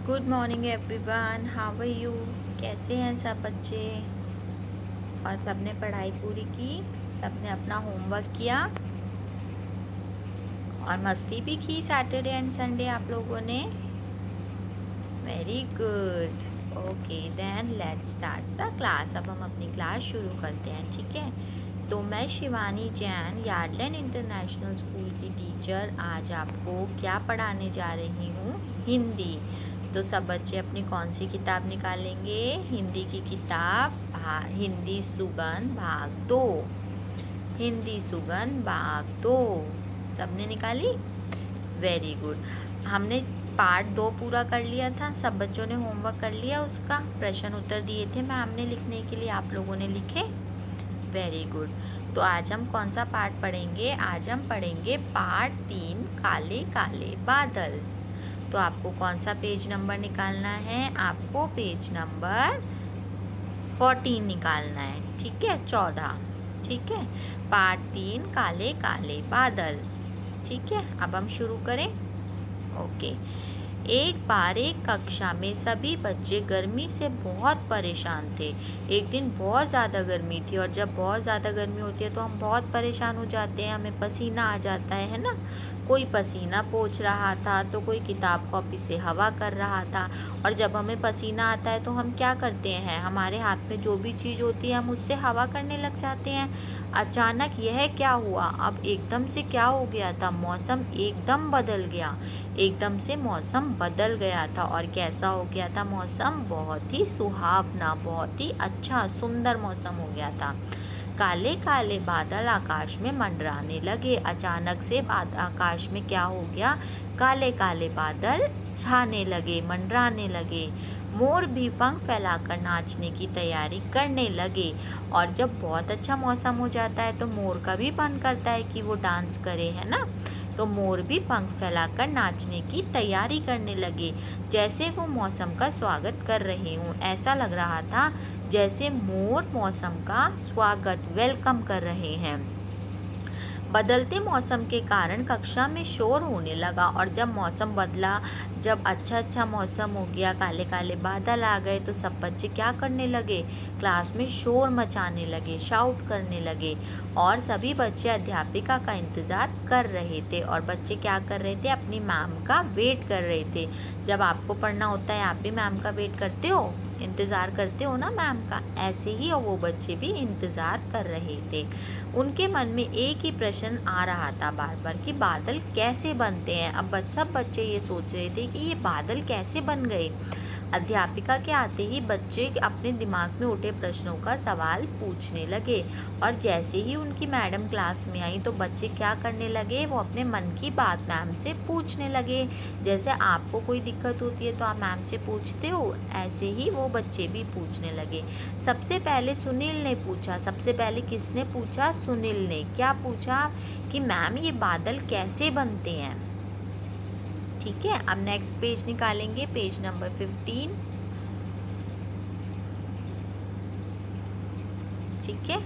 Good morning everyone, how are you. कैसे हैं सब बच्चे? और सबने पढ़ाई पूरी की? सबने अपना होमवर्क किया और मस्ती भी की सैटरडे एंड संडे आप लोगों ने? Very good. Okay then let's start the class. अब हम अपनी क्लास शुरू करते हैं, ठीक है। तो मैं शिवानी जैन, यार्डलैंड इंटरनेशनल स्कूल की टीचर, आज आपको क्या पढ़ाने जा रही हूँ? हिंदी। तो सब बच्चे अपनी कौन सी किताब निकालेंगे? हिंदी की किताब हिंदी सुगंध भाग 2। हिंदी सुगंध भाग 2 सबने निकाली? Very good. हमने पार्ट 2 पूरा कर लिया था, सब बच्चों ने होमवर्क कर लिया, उसका प्रश्न उत्तर दिए थे मैम ने लिखने के लिए, आप लोगों ने लिखे? Very good. तो आज हम कौन सा पार्ट पढ़ेंगे? आज हम पढ़ेंगे पार्ट 3, काले काले बादल। तो आपको कौन सा पेज नंबर निकालना है? आपको पेज नंबर 14 निकालना है, ठीक है, 14, ठीक है। पार्ट 3, काले काले बादल, ठीक है। अब हम शुरू करें। ओके। एक बार एक कक्षा में सभी बच्चे गर्मी से बहुत परेशान थे। एक दिन बहुत ज़्यादा गर्मी थी, और जब बहुत ज़्यादा गर्मी होती है तो हम बहुत परेशान हो जाते हैं, हमें पसीना आ जाता है ना। कोई पसीना पोंछ रहा था तो कोई किताब कॉपी से हवा कर रहा था। और जब हमें पसीना आता है तो हम क्या करते हैं? हमारे हाथ में जो भी चीज़ होती है हम उससे हवा करने लग जाते हैं। अचानक यह क्या हुआ? अब एकदम से क्या हो गया था? मौसम एकदम बदल गया। एकदम से मौसम बदल गया था। और कैसा हो गया था मौसम? बहुत ही सुहावना, बहुत ही अच्छा सुंदर मौसम हो गया था। काले काले बादल आकाश में मंडराने लगे। अचानक से आकाश में क्या हो गया? काले काले बादल छाने लगे, मंडराने लगे। मोर भी पंख फैलाकर नाचने की तैयारी करने लगे। और जब बहुत अच्छा मौसम हो जाता है तो मोर का भी मन करता है कि वो डांस करे, है ना। तो मोर भी पंख फैलाकर नाचने की तैयारी करने लगे। जैसे वो मौसम का स्वागत कर रहे हों, ऐसा लग रहा था जैसे मोर मौसम का स्वागत, वेलकम कर रहे हैं। बदलते मौसम के कारण कक्षा में शोर होने लगा। और जब मौसम बदला, जब अच्छा मौसम हो गया, काले काले बादल आ गए, तो सब बच्चे क्या करने लगे? क्लास में शोर मचाने लगे, शाउट करने लगे। और सभी बच्चे अध्यापिका का इंतज़ार कर रहे थे। और बच्चे क्या कर रहे थे? अपनी मैम का वेट कर रहे थे। जब आपको पढ़ना होता है आप भी मैम का वेट करते हो, इंतज़ार करते हो ना मैम का। ऐसे ही वो बच्चे भी इंतज़ार कर रहे थे। उनके मन में एक ही प्रश्न आ रहा था बार बार कि बादल कैसे बनते हैं। अब सब बच्चे ये सोच रहे थे कि ये बादल कैसे बन गए। अध्यापिका के आते ही बच्चे अपने दिमाग में उठे प्रश्नों का सवाल पूछने लगे। और जैसे ही उनकी मैडम क्लास में आई तो बच्चे क्या करने लगे? वो अपने मन की बात मैम से पूछने लगे। जैसे आपको कोई दिक्कत होती है तो आप मैम से पूछते हो, ऐसे ही वो बच्चे भी पूछने लगे। सबसे पहले सुनील ने पूछा। सबसे पहले किसने पूछा? सुनील ने। क्या पूछा? कि मैम ये बादल कैसे बनते हैं, ठीक है। अब नेक्स्ट पेज निकालेंगे, पेज नंबर 15, ठीक है।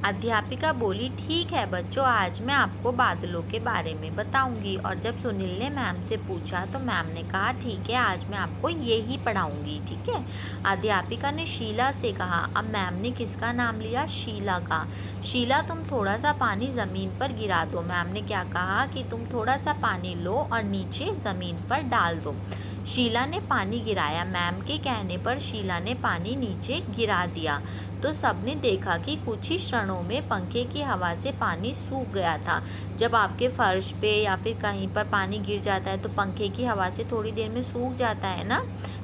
अध्यापिका बोली, ठीक है बच्चों, आज मैं आपको बादलों के बारे में बताऊंगी। और जब सुनील ने मैम से पूछा तो मैम ने कहा, ठीक है, आज मैं आपको यही पढ़ाऊंगी, ठीक है। अध्यापिका ने शीला से कहा। अब मैम ने किसका नाम लिया? शीला का। शीला, तुम थोड़ा सा पानी ज़मीन पर गिरा दो। मैम ने क्या कहा? कि तुम थोड़ा सा पानी लो और नीचे ज़मीन पर डाल दो। शीला ने पानी गिराया। मैम के कहने पर शीला ने पानी नीचे गिरा दिया। तो सबने देखा कि कुछ ही क्षणों में पंखे की हवा से पानी सूख गया था। जब आपके फर्श पे या फिर कहीं पर पानी गिर जाता है तो पंखे की हवा से थोड़ी देर में सूख जाता है ना,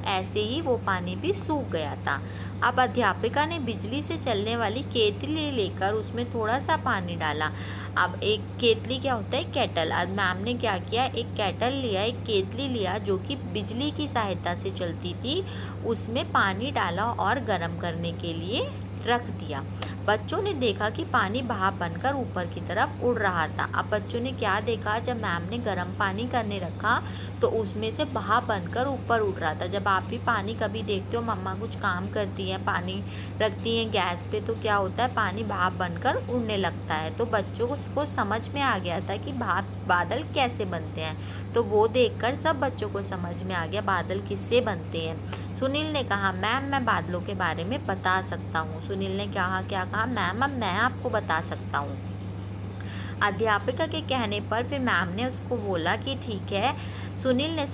ऐसे ही वो पानी भी सूख गया था। अब अध्यापिका ने बिजली से चलने वाली केतली लेकर उसमें थोड़ा सा पानी डाला। अब एक केतली क्या होता है? केटल। अब मैम ने क्या किया? एक केटल लिया, एक केतली लिया जो कि बिजली की सहायता से चलती थी, उसमें पानी डाला और गर्म करने के लिए रख दिया। बच्चों ने देखा कि पानी भाप बनकर ऊपर की तरफ उड़ रहा था। अब बच्चों ने क्या देखा, जब मैम ने गर्म पानी करने रखा तो उसमें से भाप बनकर ऊपर उड़ रहा था। जब आप भी पानी कभी देखते हो, मम्मा कुछ काम करती हैं, पानी रखती हैं गैस पे, तो क्या होता है, पानी भाप बनकर उड़ने लगता है। तो बच्चों को समझ में आ गया था कि बादल कैसे बनते हैं। तो वो देखकर सब बच्चों को समझ में आ गया बादल किससे बनते हैं। सुनील ने कहा, मैम मैं बादलों के बारे में बता सकता हूँ। सुनील ने क्या कहा, मैम अब मैं आपको बता सकता हूँ। अध्यापिका के कहने पर फिर मैम ने उसको बोला कि ठीक है। सुनील ने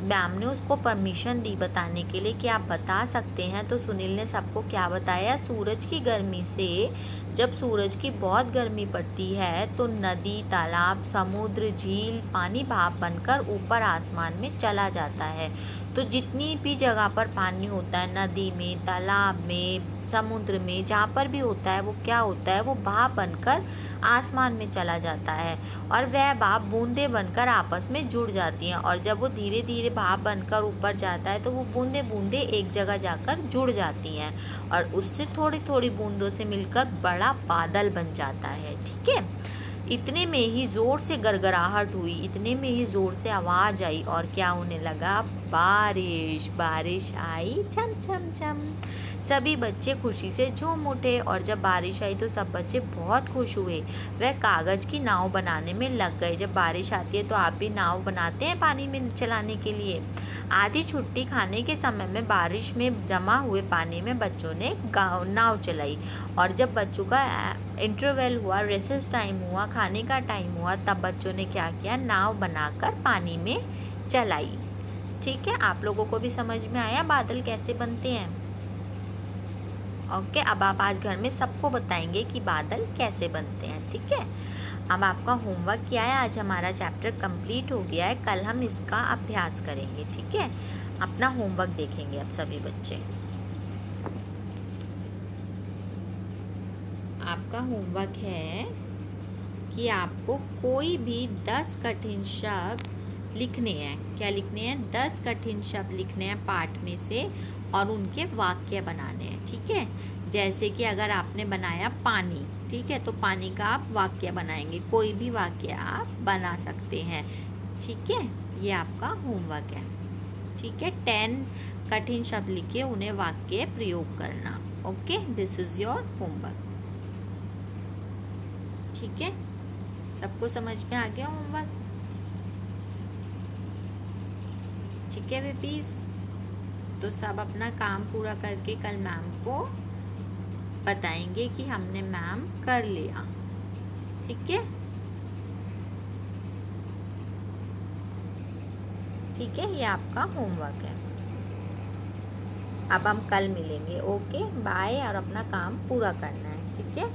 मैम ने उसको परमिशन दी बताने के लिए कि आप बता सकते हैं। तो सुनील ने सबको क्या बताया, सूरज की गर्मी से, जब सूरज की बहुत गर्मी पड़ती है तो नदी, तालाब, समुद्र, झील, पानी भाप बनकर ऊपर आसमान में चला जाता है। तो जितनी भी जगह पर पानी होता है, नदी में, तालाब में, समुद्र में, जहाँ पर भी होता है, वो क्या होता है, वो भाप बनकर आसमान में चला जाता है और वह भाप बूंदे बनकर आपस में जुड़ जाती हैं। और जब वो धीरे धीरे भाप बनकर ऊपर जाता है तो वो बूंदे बूंदे एक जगह जाकर जुड़ जाती हैं और उससे थोड़ी थोड़ी बूंदों से मिलकर बड़ा बादल बन जाता है। ठीक है। इतने में ही जोर से गड़गड़ाहट हुई, इतने में ही जोर से आवाज आई और क्या होने लगा, बारिश। बारिश आई, छम छम छम। सभी बच्चे खुशी से झूम उठे और जब बारिश आई तो सब बच्चे बहुत खुश हुए। वह कागज की नाव बनाने में लग गए। जब बारिश आती है तो आप भी नाव बनाते हैं पानी में चलाने के लिए। आधी छुट्टी खाने के समय में बारिश में जमा हुए पानी में बच्चों ने नाव चलाई और जब बच्चों का इंटरवल हुआ, रेसेस टाइम हुआ, खाने का टाइम हुआ, तब बच्चों ने क्या किया, नाव बनाकर पानी में चलाई। ठीक है, आप लोगों को भी समझ में आया बादल कैसे बनते हैं। ओके, अब आप आज घर में सबको बताएंगे कि बादल कैसे बनते हैं। ठीक है, अब आपका होमवर्क क्या है, आज हमारा चैप्टर कंप्लीट हो गया है, कल हम इसका अभ्यास करेंगे। ठीक है, अपना होमवर्क देखेंगे अब सभी बच्चे। आपका होमवर्क है कि आपको कोई भी 10 कठिन शब्द लिखने हैं। क्या लिखने हैं, 10 कठिन शब्द लिखने हैं पाठ में से और उनके वाक्य बनाने हैं। ठीक है, जैसे कि अगर आपने बनाया पानी, ठीक है, तो पानी का आप वाक्य बनाएंगे, कोई भी वाक्य आप बना सकते हैं। ठीक है, ये आपका होमवर्क है। ठीक है, 10 कठिन शब्द लिखे, उन्हें वाक्य प्रयोग करना। Okay, this is your homework. ठीक है, सबको समझ में आ गया होमवर्क। ठीक है बेबीज, तो सब अपना काम पूरा करके कल मैम को बताएंगे कि हमने मैम कर लिया। ठीक है, ठीक है, ये आपका होमवर्क है। अब हम कल मिलेंगे। ओके, बाय, और अपना काम पूरा करना है। ठीक है।